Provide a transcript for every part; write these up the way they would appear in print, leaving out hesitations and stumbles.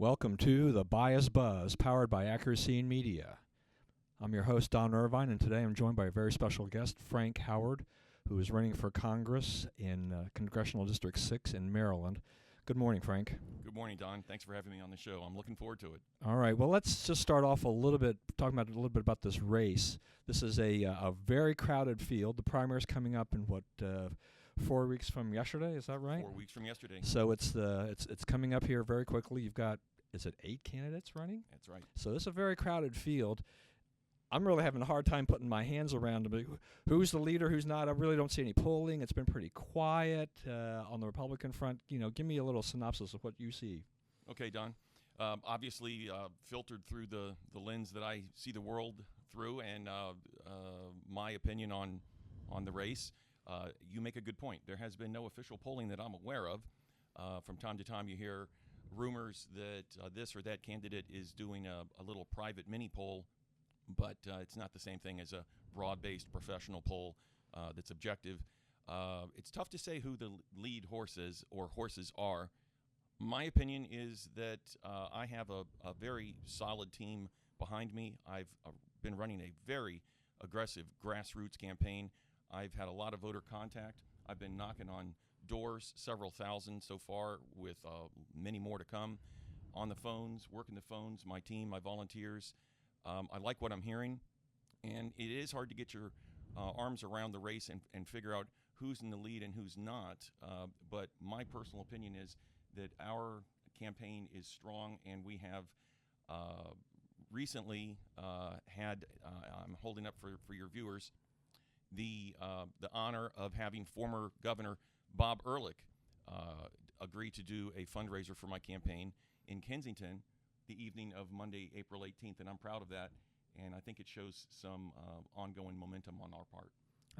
Welcome to the Bias Buzz, powered by Accuracy in Media. I'm your host, Don Irvine, and today I'm joined by a very special guest, Frank Howard, who is running for Congress in Congressional District 6 in Maryland. Good morning, Frank. Good morning, Don. Thanks for having me on the show. I'm looking forward to it. All right. Well, let's just start off talking about a little bit about this race. This is a very crowded field. The primary is coming up in 4 weeks from yesterday. Is that right? 4 weeks from yesterday. So it's coming up here very quickly. You've got, is it 8 candidates running? That's right. So this is a very crowded field. I'm really having a hard time putting my hands around who's the leader, who's not. I really don't see any polling. It's been pretty quiet on the Republican front. Give me a little synopsis of what you see. Okay, Don. Obviously, filtered through the lens that I see the world through, and my opinion on the race. You make a good point. There has been no official polling that I'm aware of. From time to time, you hear rumors that this or that candidate is doing a little private mini poll, but it's not the same thing as a broad-based professional poll that's objective. It's tough to say who the lead horse is or horses are. My opinion is that I have a very solid team behind me. I've been running a very aggressive grassroots campaign. I've had a lot of voter contact. I've been knocking on doors, several thousand so far, with many more to come. On the phones, working the phones, my team, my volunteers. I like what I'm hearing, and it is hard to get your arms around the race and figure out who's in the lead and who's not. But my personal opinion is that our campaign is strong, and we have recently had, I'm holding up for your viewers, the honor of having former Governor Bob Ehrlich agree to do a fundraiser for my campaign in Kensington the evening of Monday, April 18th, and I'm proud of that, and I think it shows some ongoing momentum on our part.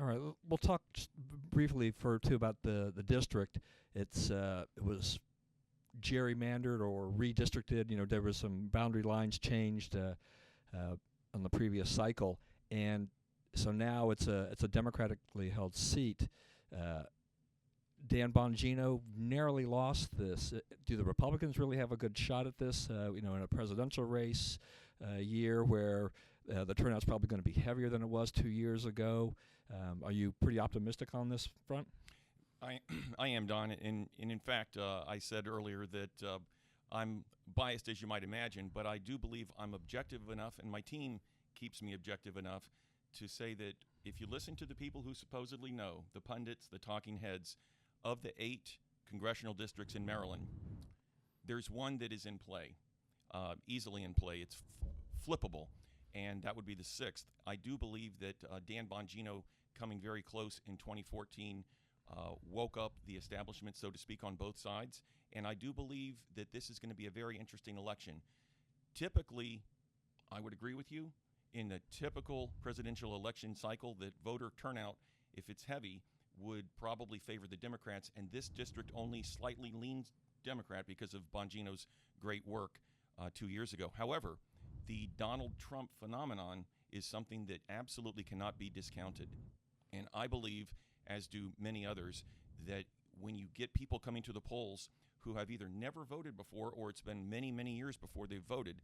All right, we'll talk just briefly about the district. It was gerrymandered or redistricted. There was some boundary lines changed on the previous cycle, and so now it's a democratically held seat. Dan Bongino narrowly lost this. Do the Republicans really have a good shot at this? In a presidential race year where the turnout's probably going to be heavier than it was 2 years ago. Are you pretty optimistic on this front? I am, Don, and in fact, I said earlier that I'm biased, as you might imagine, but I do believe I'm objective enough, and my team keeps me objective enough to say that if you listen to the people who supposedly know, the pundits, the talking heads, of the 8 congressional districts in Maryland, there's one that is in play, easily in play. It's flippable, and that would be the 6th. I do believe that Dan Bongino, coming very close in 2014, woke up the establishment, so to speak, on both sides, and I do believe that this is going to be a very interesting election. Typically, I would agree with you, in the typical presidential election cycle, that voter turnout, if it's heavy, would probably favor the Democrats, and this district only slightly leans Democrat because of Bongino's great work 2 years ago. However, the Donald Trump phenomenon is something that absolutely cannot be discounted, and I believe, as do many others, that when you get people coming to the polls who have either never voted before or it's been many, many years before they've voted,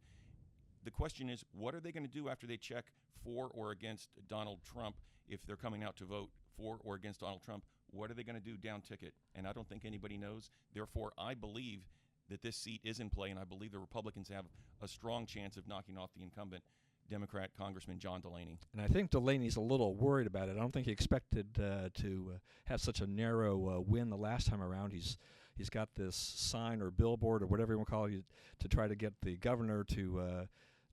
the question is, what are they going to do after they check for or against Donald Trump? If they're coming out to vote for or against Donald Trump, what are they going to do down ticket? And I don't think anybody knows. Therefore, I believe that this seat is in play, and I believe the Republicans have a strong chance of knocking off the incumbent Democrat Congressman John Delaney. And I think Delaney's a little worried about it. I don't think he expected to have such a narrow win the last time around. He's got this sign or billboard or whatever you want to call it to try to get the governor to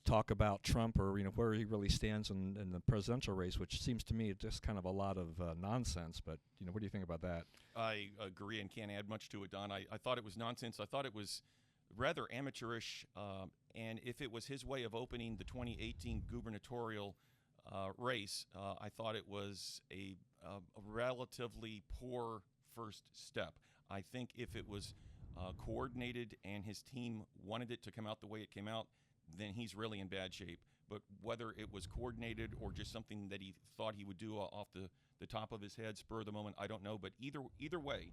talk about Trump or where he really stands in the presidential race, which seems to me just kind of a lot of nonsense. But what do you think about that? I agree and can't add much to it, Don. I thought it was nonsense. I thought it was rather amateurish, and if it was his way of opening the 2018 gubernatorial race, I thought it was a relatively poor first step. I think if it was coordinated and his team wanted it to come out the way it came out, then he's really in bad shape. But whether it was coordinated or just something that he thought he would do off the top of his head, spur of the moment, I don't know. But either way,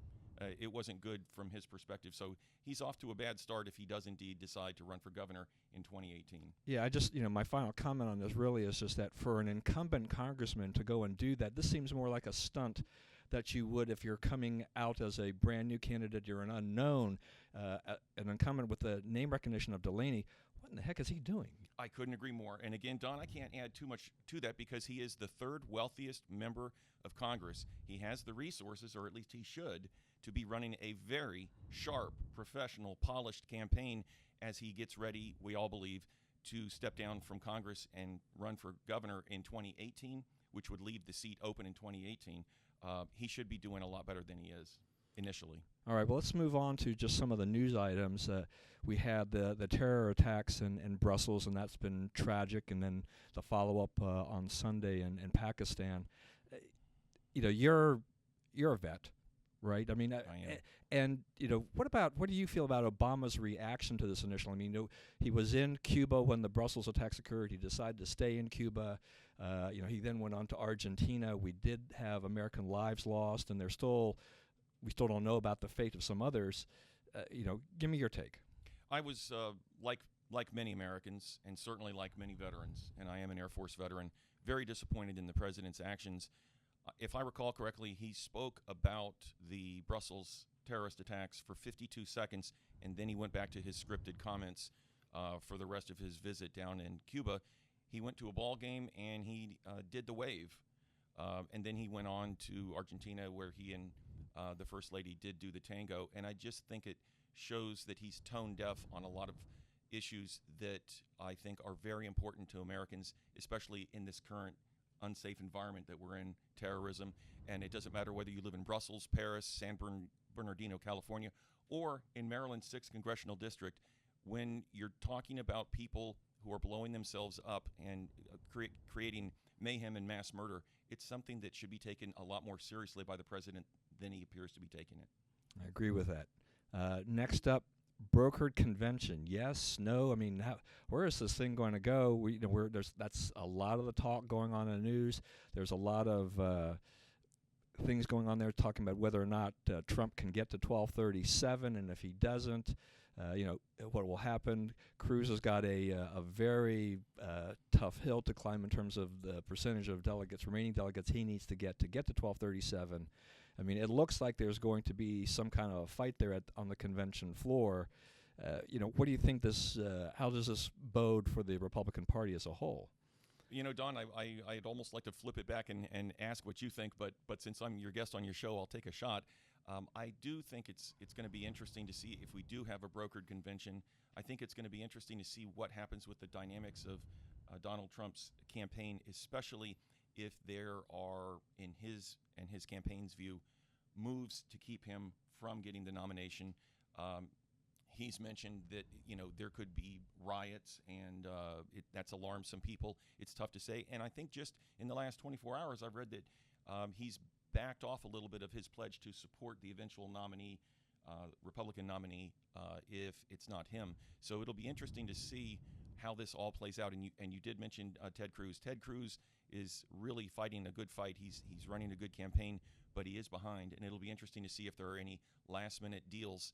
It wasn't good from his perspective. So he's off to a bad start if he does indeed decide to run for governor in 2018. Yeah, I just, my final comment on this really is just that for an incumbent congressman to go and do that, this seems more like a stunt that you would if you're coming out as a brand new candidate, you're an unknown, an incumbent with the name recognition of Delaney. What in the heck is he doing? I couldn't agree more. And again, Don, I can't add too much to that because he is the third wealthiest member of Congress. He has the resources, or at least he should, to be running a very sharp, professional, polished campaign as he gets ready, we all believe, to step down from Congress and run for governor in 2018, which would leave the seat open in 2018. He should be doing a lot better than he is initially. All right, well, let's move on to just some of the news items. We had the terror attacks in Brussels, and that's been tragic, and then the follow-up on Sunday in Pakistan. You're a vet, right? I mean, I am. and what do you feel about Obama's reaction to this initially? I mean, he was in Cuba when the Brussels attacks occurred. He decided to stay in Cuba. He then went on to Argentina. We did have American lives lost, and we still don't know about the fate of some others. Give me your take. I was like many Americans, and certainly like many veterans, and I am an Air Force veteran, very disappointed in the president's actions. If I recall correctly, he spoke about the Brussels terrorist attacks for 52 seconds, and then he went back to his scripted comments for the rest of his visit down in Cuba. He went to a ball game, and he did the wave, and then he went on to Argentina, where he and the First Lady did do the tango, and I just think it shows that he's tone deaf on a lot of issues that I think are very important to Americans, especially in this current unsafe environment that we're in, terrorism. And it doesn't matter whether you live in Brussels, Paris, San Bernardino, California, or in Maryland's 6th Congressional District. When you're talking about people who are blowing themselves up and creating mayhem and mass murder, it's something that should be taken a lot more seriously by the president than he appears to be taking it. I agree with that. Next up, brokered convention. Yes, no. I mean, where is this thing going to go? That's a lot of the talk going on in the news. There's a lot of things going on there talking about whether or not Trump can get to 1237, and if he doesn't, what will happen. Cruz has got a very tough hill to climb in terms of the percentage of remaining delegates he needs to get to 1237. I mean, it looks like there's going to be some kind of a fight there on the convention floor. What do you think how does this bode for the Republican Party as a whole? Don, I'd almost like to flip it back and ask what you think, but since I'm your guest on your show, I'll take a shot. I do think it's going to be interesting to see if we do have a brokered convention. I think it's going to be interesting to see what happens with the dynamics of Donald Trump's campaign, especially if there are, in his and his campaign's view, moves to keep him from getting the nomination. He's mentioned that there could be riots, and that's alarmed some people. It's tough to say, and I think just in the last 24 hours, I've read that he's backed off a little bit of his pledge to support the eventual nominee, Republican nominee, if it's not him. So it'll be interesting to see how this all plays out. And you did mention Ted Cruz. Ted Cruz is really fighting a good fight. He's running a good campaign, but he is behind, and it'll be interesting to see if there are any last-minute deals.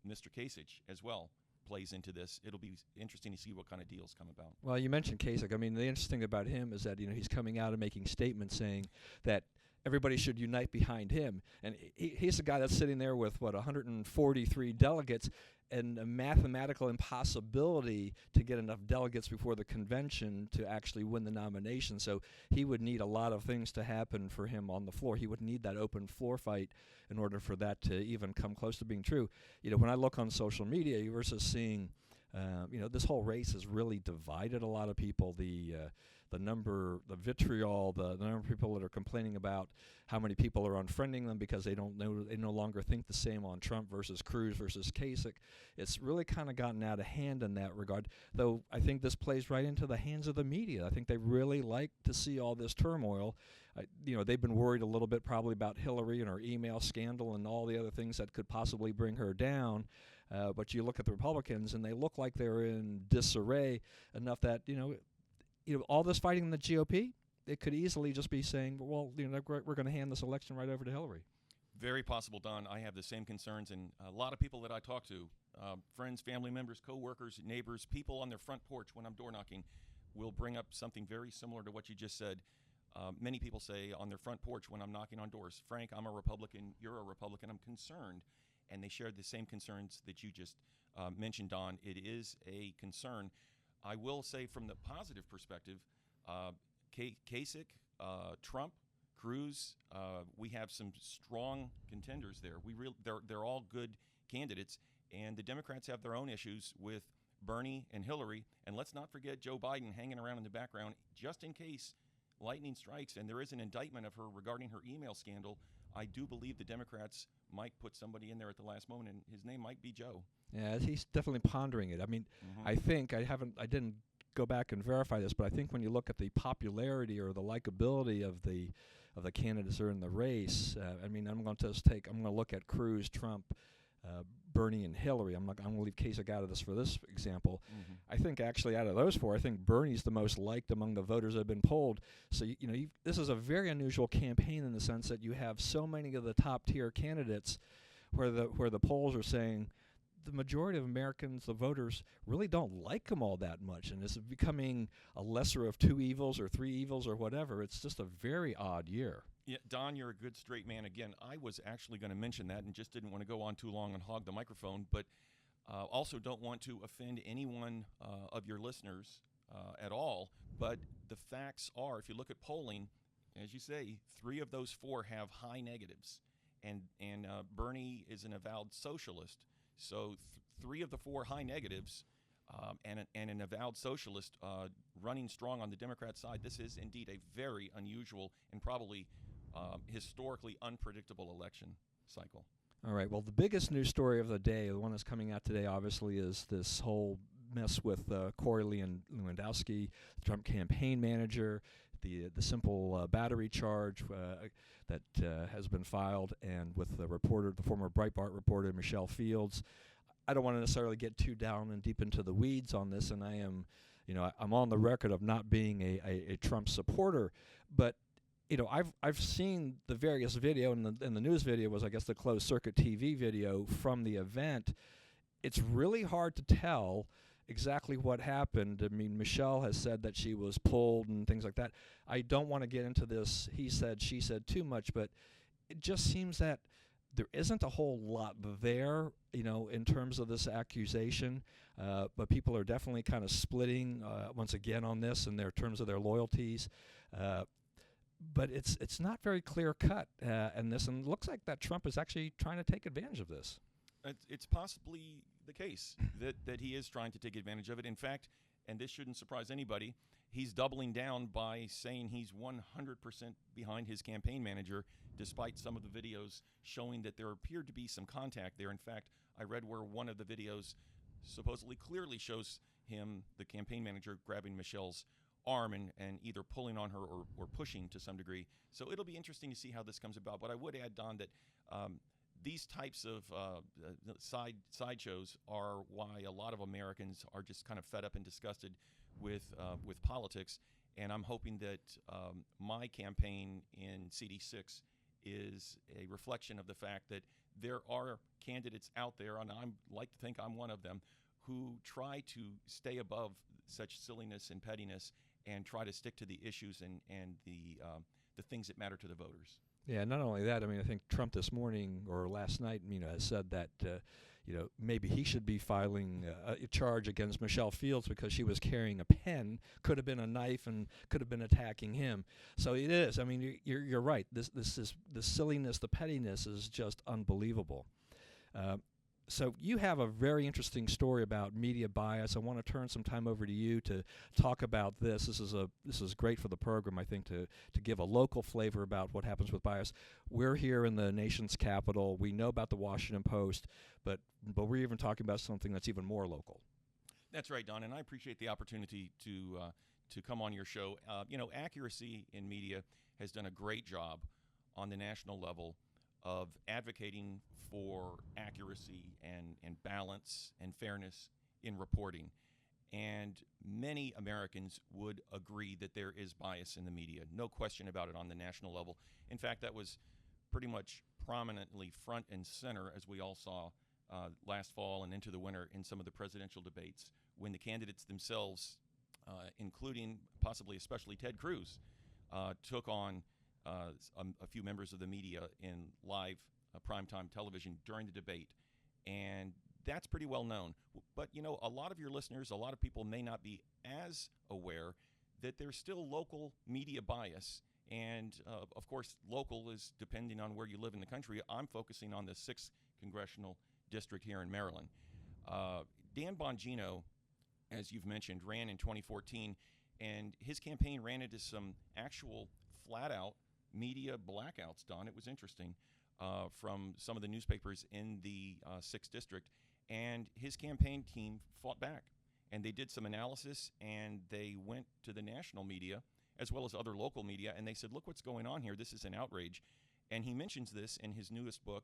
Mr. Kasich as well plays into this. It'll be interesting to see what kind of deals come about. Well, you mentioned Kasich. I mean, the interesting about him is that he's coming out and making statements saying that everybody should unite behind him, and he's the guy that's sitting there with 143 delegates, and a mathematical impossibility to get enough delegates before the convention to actually win the nomination. So he would need a lot of things to happen for him on the floor. He would need that open floor fight in order for that to even come close to being true. When I look on social media versus seeing, this whole race has really divided a lot of people. The vitriol, the number of people that are complaining about how many people are unfriending them because they no longer think the same on Trump versus Cruz versus Kasich. It's really kind of gotten out of hand in that regard, though I think this plays right into the hands of the media. I think they really like to see all this turmoil. They've been worried a little bit probably about Hillary and her email scandal and all the other things that could possibly bring her down. But you look at the Republicans, and they look like they're in disarray enough that, all this fighting in the GOP, it could easily just be saying, well, we're going to hand this election right over to Hillary. Very possible, Don. I have the same concerns, and a lot of people that I talk to, friends, family members, coworkers, neighbors, people on their front porch when I'm door knocking, will bring up something very similar to what you just said. Many people say on their front porch when I'm knocking on doors, Frank, I'm a Republican, you're a Republican, I'm concerned. And they share the same concerns that you just mentioned, Don. It is a concern. I will say from the positive perspective, Kasich, Trump, Cruz, we have some strong contenders there. They're all good candidates, and the Democrats have their own issues with Bernie and Hillary. And let's not forget Joe Biden hanging around in the background just in case lightning strikes and there is an indictment of her regarding her email scandal. I do believe the Democrats might put somebody in there at the last moment, and his name might be Joe. Yeah, he's definitely pondering it. I mean, I think I didn't go back and verify this, but I think when you look at the popularity or the likability of the candidates that are in the race, I mean, I'm going to look at Cruz, Trump, Bernie, and Hillary. I'm going to leave Kasich out of this for this example. I think actually out of those four, I think Bernie's the most liked among the voters that have been polled. So this is a very unusual campaign in the sense that you have so many of the top tier candidates where the polls are saying the majority of Americans, the voters, really don't like them all that much, and it's becoming a lesser of two evils or three evils or whatever. It's just a very odd year. Yeah, Don, you're a good straight man. Again, I was actually going to mention that and just didn't want to go on too long and hog the microphone, but also don't want to offend anyone of your listeners at all. But the facts are, if you look at polling, as you say, 3 of those 4 have high negatives, and Bernie is an avowed socialist. So 3 of the 4 high negatives and an avowed socialist running strong on the Democrat side. This is indeed a very unusual and probably historically unpredictable election cycle. All right. Well, the biggest news story of the day, the one that's coming out today, obviously, is this whole mess with Corey Lewandowski, the Trump campaign manager, the simple battery charge that has been filed, and with the former Breitbart reporter, Michelle Fields. I don't want to necessarily get too down and deep into the weeds on this, and I'm on the record of not being a Trump supporter, but I've seen the various video, and the news video was, I guess, the closed circuit TV video from the event. It's really hard to tell exactly what happened. I mean, Michelle has said that she was pulled and things like that. I don't want to get into this he said, she said too much, but it just seems that there isn't a whole lot there, in terms of this accusation. But people are definitely kind of splitting once again on this in their terms of their loyalties. But it's not very clear cut in this, and it looks like that Trump is actually trying to take advantage of this. It's possibly the case that he is trying to take advantage of it. In fact, and this shouldn't surprise anybody, he's doubling down by saying he's 100% behind his campaign manager, despite some of the videos showing that there appeared to be some contact there. In fact, I read where one of the videos supposedly clearly shows him, the campaign manager, grabbing Michelle's arm and either pulling on her or pushing to some degree. So it'll be interesting to see how this comes about. But I would add, Don, that these types of sideshows are why a lot of Americans are just kind of fed up and disgusted with politics. And I'm hoping that my campaign in CD6 is a reflection of the fact that there are candidates out there, and I like to think I'm one of them, who try to stay above such silliness and pettiness and try to stick to the issues and the things that matter to the voters. Yeah, not only that, I mean, I think Trump this morning or last night, has said that, maybe he should be filing a charge against Michelle Fields because she was carrying a pen, could have been a knife, and could have been attacking him. So it is. I mean, you're right. This is the silliness, the pettiness is just unbelievable. So you have a very interesting story about media bias. I want to turn some time over to you to talk about this. This is great for the program, I think, to give a local flavor about what happens with bias. We're here in the nation's capital. We know about the Washington Post, but we're even talking about something that's even more local. That's right, Don, and I appreciate the opportunity to come on your show. Accuracy in media has done a great job on the national level of advocating for accuracy and balance and fairness in reporting. And many Americans would agree that there is bias in the media. No question about it on the national level. In fact, that was pretty much prominently front and center, as we all saw last fall and into the winter in some of the presidential debates, when the candidates themselves, including possibly especially Ted Cruz, took on a few members of the media in live primetime television during the debate. And that's pretty well known. But, you know, a lot of your listeners, a lot of people may not be as aware that there's still local media bias. And, of course, local is depending on where you live in the country. I'm focusing on the 6th Congressional District here in Maryland. Dan Bongino, as you've mentioned, ran in 2014, and his campaign ran into some actual flat-out media blackouts, Don. It was interesting, from some of the newspapers in the 6th District. And his campaign team fought back, and they did some analysis, and they went to the national media as well as other local media, and they said, look what's going on here. This is an outrage. And he mentions this in his newest book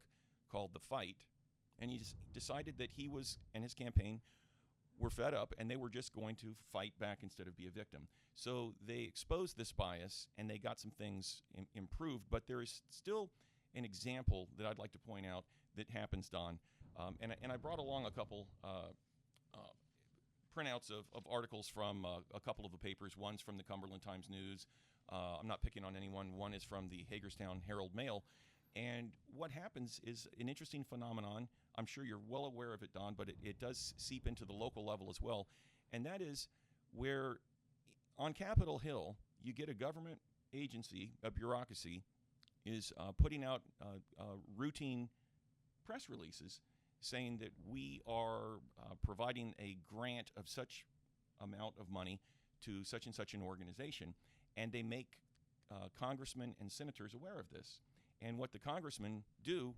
called The Fight, and he decided that he was and his campaign were fed up, and they were just going to fight back instead of be a victim. So they exposed this bias, and they got some things improved, but there is still an example that I'd like to point out that happens, Don. And I brought along a couple printouts of articles from a couple of the papers. One's from the Cumberland Times-News. I'm not picking on anyone. One is from the Hagerstown Herald-Mail. And what happens is an interesting phenomenon. I'm sure you're well aware of it, Don, but it does seep into the local level as well. And that is where on Capitol Hill, you get a government agency, a bureaucracy, is putting out routine press releases saying that we are providing a grant of such amount of money to such and such an organization, and they make congressmen and senators aware of this. And what the congressmen do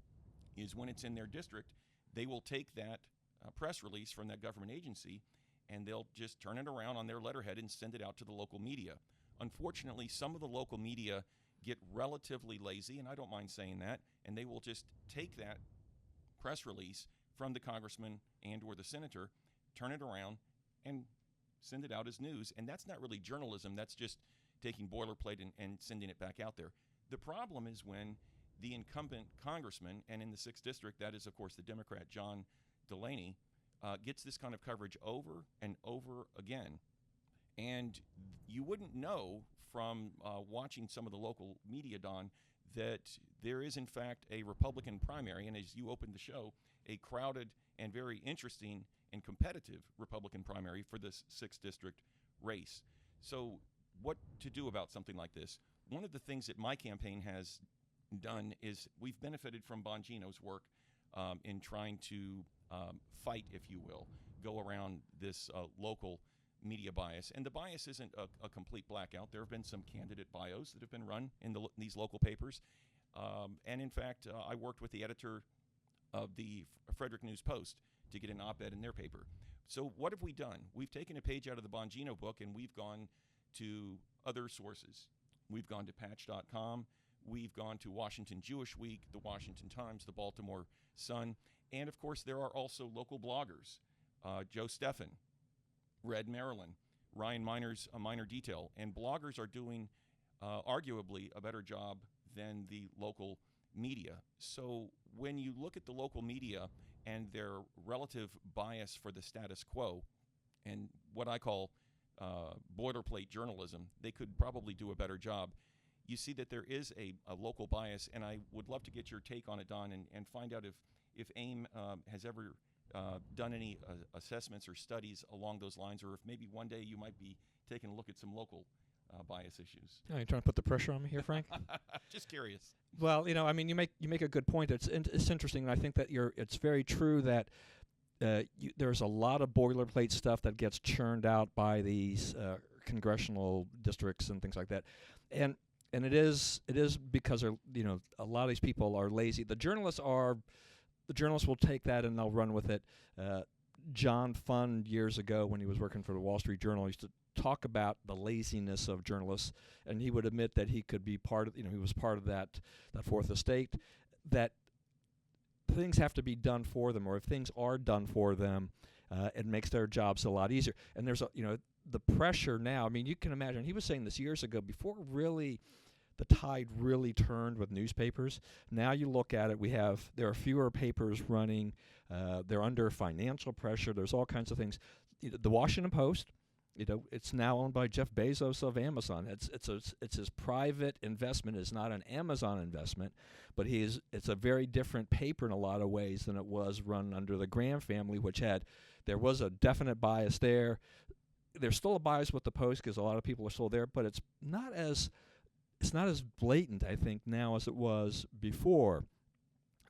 is when it's in their district, they will take that press release from that government agency, and they'll just turn it around on their letterhead and send it out to the local media. Unfortunately, some of the local media get relatively lazy, and I don't mind saying that, and they will just take that press release from the congressman and or the senator, turn it around, and send it out as news. And that's not really journalism. That's just taking boilerplate and sending it back out there. The problem is when the incumbent congressman, and in the 6th District, that is, of course, the Democrat John Delaney, gets this kind of coverage over and over again. And you wouldn't know from watching some of the local media, Don, that there is, in fact, a Republican primary, and as you opened the show, a crowded and very interesting and competitive Republican primary for this 6th District race. So what to do about something like this? One of the things that my campaign has done is we've benefited from Bongino's work in trying to fight, if you will, go around this local media bias. And the bias isn't a complete blackout. There have been some candidate bios that have been run in these local papers. And in fact, I worked with the editor of the Frederick News Post to get an op-ed in their paper. So what have we done? We've taken a page out of the Bongino book, and we've gone to other sources. We've gone to Patch.com. We've gone to Washington Jewish Week, the Washington Times, the Baltimore Sun. And, of course, there are also local bloggers. Joe Steffen, Red Maryland, Ryan Miner's Minor Detail. And bloggers are doing arguably a better job than the local media. So when you look at the local media and their relative bias for the status quo and what I call boilerplate journalism, they could probably do a better job. You see that there is a local bias, and I would love to get your take on it, Don, and find out if AIM has ever done any assessments or studies along those lines, or if maybe one day you might be taking a look at some local bias issues. Oh, you're trying to put the pressure on me here, Frank? Just curious. Well, I mean, you make a good point. It's interesting, and I think that it's very true that there's a lot of boilerplate stuff that gets churned out by these congressional districts and things like that, and it is because a lot of these people are lazy. The journalists will take that and they'll run with it. John Fund years ago, when he was working for the Wall Street Journal, used to talk about the laziness of journalists, and he would admit that he could be part of, he was part of that fourth estate, that things have to be done for them, or if things are done for them, it makes their jobs a lot easier. And there's the pressure now. I mean, you can imagine, he was saying this years ago, before really the tide really turned with newspapers. Now you look at it, there are fewer papers running. They're under financial pressure. There's all kinds of things. The Washington Post, it's now owned by Jeff Bezos of Amazon. It's his private investment. It's not an Amazon investment, but it's a very different paper in a lot of ways than it was run under the Graham family, there was a definite bias there. There's still a bias with the Post because a lot of people are still there, but it's not as blatant, I think, now as it was before.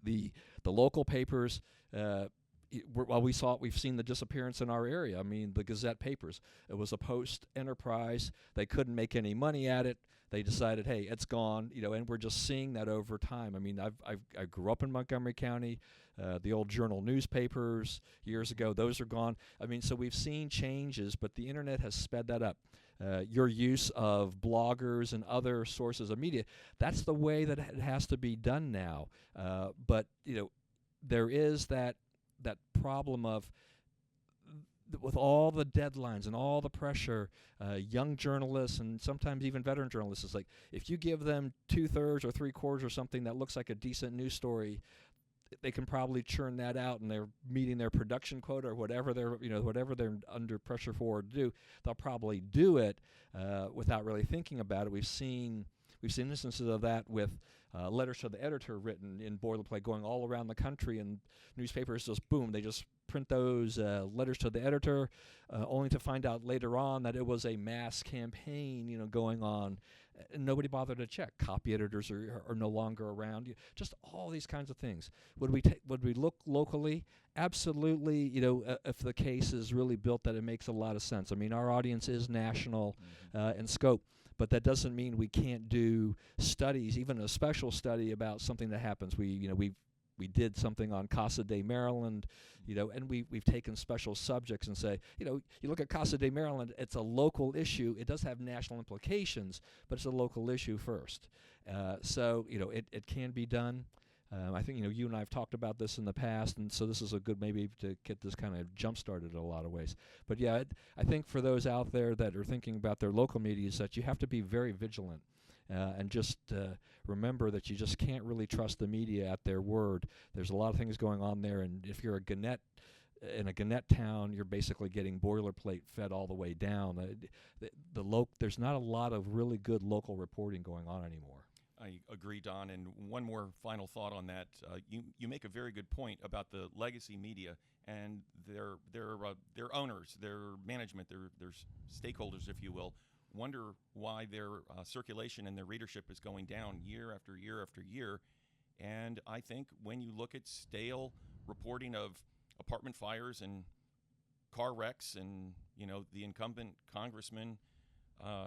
The local papers. We've seen the disappearance in our area. I mean, the Gazette papers. It was a Post enterprise. They couldn't make any money at it. They decided, hey, it's gone. And we're just seeing that over time. I mean, I grew up in Montgomery County. The old Journal newspapers years ago, those are gone. I mean, so we've seen changes, but the internet has sped that up. Your use of bloggers and other sources of media, that's the way that it has to be done now. But there is that problem of, with all the deadlines and all the pressure, young journalists and sometimes even veteran journalists, it's like if you give them 2/3 or 3/4 or something that looks like a decent news story, they can probably churn that out, and they're meeting their production quota or whatever they're under pressure for to do. They'll probably do it without really thinking about it. We've seen instances of that with letters to the editor written in boilerplate going all around the country, and newspapers just they just print those letters to the editor, only to find out later on that it was a mass campaign, going on. And nobody bothered to check. Copy editors are no longer around. Just all these kinds of things. Would we look locally? Absolutely. If the case is really built that it makes a lot of sense. I mean, our audience is national in scope, but that doesn't mean we can't do studies, even a special study about something that happens. We did something on Casa de Maryland, and we've taken special subjects and say, you look at Casa de Maryland, it's a local issue. It does have national implications, but it's a local issue first. So it can be done. I think you and I have talked about this in the past, and so this is a good maybe to get this kind of jump started in a lot of ways. But yeah, I think for those out there that are thinking about their local media, is that you have to be very vigilant. And just remember that you just can't really trust the media at their word. There's a lot of things going on there, and if you're in a Gannett town, you're basically getting boilerplate fed all the way down. There's not a lot of really good local reporting going on anymore. I agree, Don. And one more final thought on that. You make a very good point about the legacy media and their owners, their management, their stakeholders, if you will, wonder why their circulation and their readership is going down year after year after year. And I think when you look at stale reporting of apartment fires and car wrecks and the incumbent congressman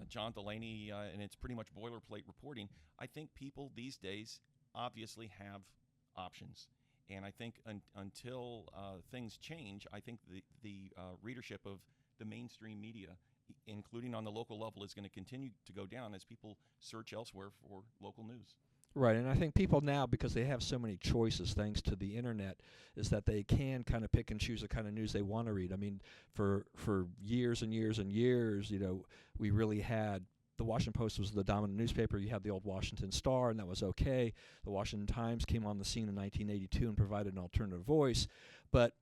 John Delaney, and it's pretty much boilerplate reporting, I think people these days obviously have options. And I think until things change, I think the readership of the mainstream media, including on the local level, is going to continue to go down as people search elsewhere for local news. Right, and I think people now, because they have so many choices thanks to the internet, is that they can kind of pick and choose the kind of news they want to read. I mean, for years and years and years, we really had the Washington Post was the dominant newspaper. You had the old Washington Star, and that was okay. The Washington Times came on the scene in 1982 and provided an alternative voice, but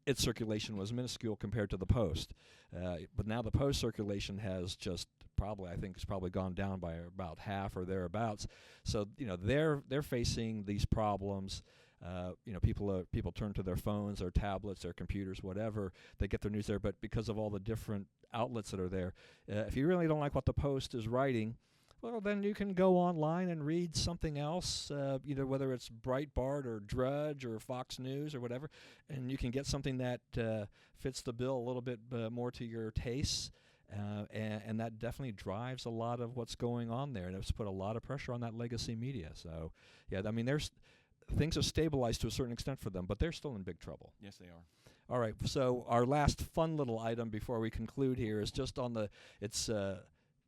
its circulation was minuscule compared to the Post. But now the Post circulation has just it's probably gone down by about half or thereabouts. So they're facing these problems. People turn to their phones, their tablets, their computers, whatever. They get their news there. But because of all the different outlets that are there, if you really don't like what the Post is writing, well, then you can go online and read something else, whether it's Breitbart or Drudge or Fox News or whatever, and you can get something that fits the bill a little bit more to your tastes, and that definitely drives a lot of what's going on there, and it's put a lot of pressure on that legacy media. So, yeah, I mean, things have stabilized to a certain extent for them, but they're still in big trouble. Yes, they are. All right, so our last fun little item before we conclude here is just on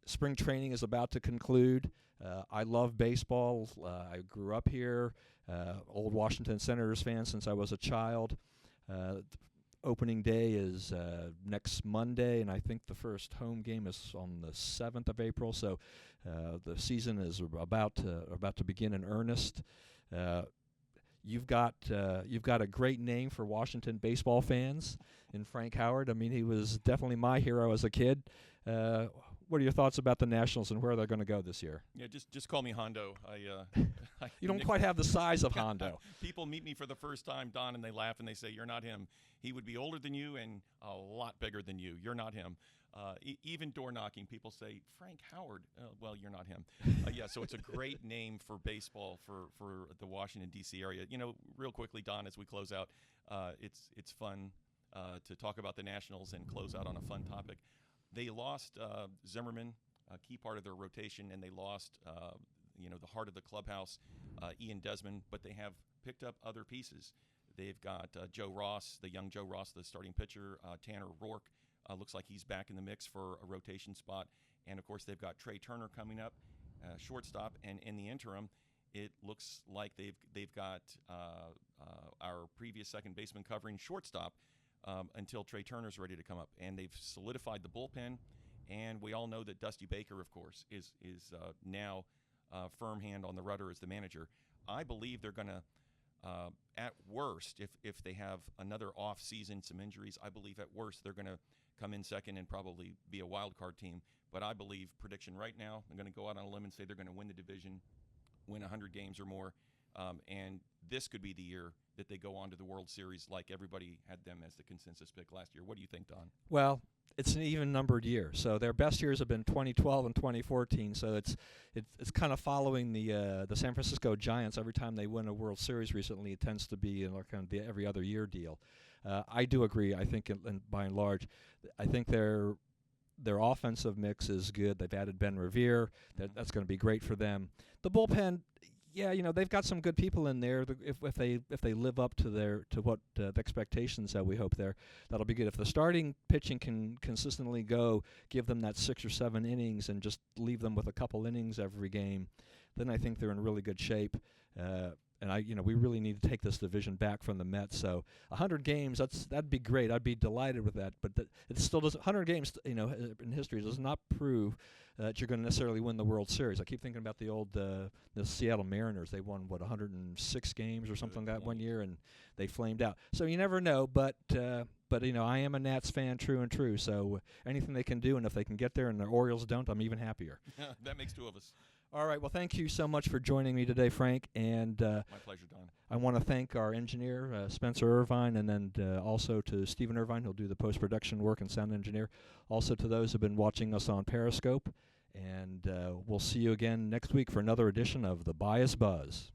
spring training is about to conclude. I love baseball. I grew up here, old Washington Senators fan since I was a child. opening day is next Monday, and I think the first home game is on the 7th of April. So the season is about to begin in earnest. You've got a great name for Washington baseball fans in Frank Howard. I mean, he was definitely my hero as a kid. What are your thoughts about the Nationals and where they're going to go this year? Yeah, just call me Hondo. You don't quite have the size of Hondo. People meet me for the first time, Don, and they laugh and they say, "You're not him. He would be older than you and a lot bigger than you. You're not him." Even door knocking, people say, "Frank Howard." Well, you're not him. Yeah, so it's a great name for baseball for the Washington D.C. area. You know, real quickly, Don, as we close out, it's fun to talk about the Nationals and close out on a fun topic. They lost Zimmerman, a key part of their rotation, and they lost the heart of the clubhouse, Ian Desmond, but they have picked up other pieces. They've got Joe Ross, the young Joe Ross, the starting pitcher. Tanner Rourke looks like he's back in the mix for a rotation spot. And, of course, they've got Trey Turner coming up, shortstop. And in the interim, it looks like they've got our previous second baseman covering shortstop until Trey Turner's ready to come up. And they've solidified the bullpen. And we all know that Dusty Baker, of course, is now firm hand on the rudder as the manager. I believe they're going to, at worst, if they have another off season, some injuries, I believe at worst they're going to come in second and probably be a wild card team. But I believe, prediction right now, I'm going to go out on a limb and say they're going to win the division, win 100 games or more. And this could be the year that they go on to the World Series like everybody had them as the consensus pick last year. What do you think, Don? Well, it's an even-numbered year. So their best years have been 2012 and 2014. So it's kind of following the San Francisco Giants. Every time they win a World Series recently, it tends to be kind of the every other year deal. I do agree. I think, by and large, I think their offensive mix is good. They've added Ben Revere. That's going to be great for them. The bullpen, yeah, they've got some good people in there. If they live up to what the expectations that we hope there, that'll be good. If the starting pitching can consistently give them that 6 or 7 innings and just leave them with a couple innings every game, then I think they're in really good shape. And we really need to take this division back from the Mets. So 100 games, that'd be great. I'd be delighted with that. But it still doesn't. 100 games, in history, does not prove that you're going to necessarily win the World Series. I keep thinking about the Seattle Mariners. They won 106 games or something like that one year, and they flamed out. So you never know. But I am a Nats fan, true and true. So anything they can do, and if they can get there and the Orioles don't, I'm even happier. That makes 2 of us. All right. Well, thank you so much for joining me today, Frank. And my pleasure, Don. I want to thank our engineer, Spencer Irvine, and then also to Stephen Irvine, who'll do the post-production work and sound engineer. Also to those who've been watching us on Periscope. And we'll see you again next week for another edition of The Bias Buzz.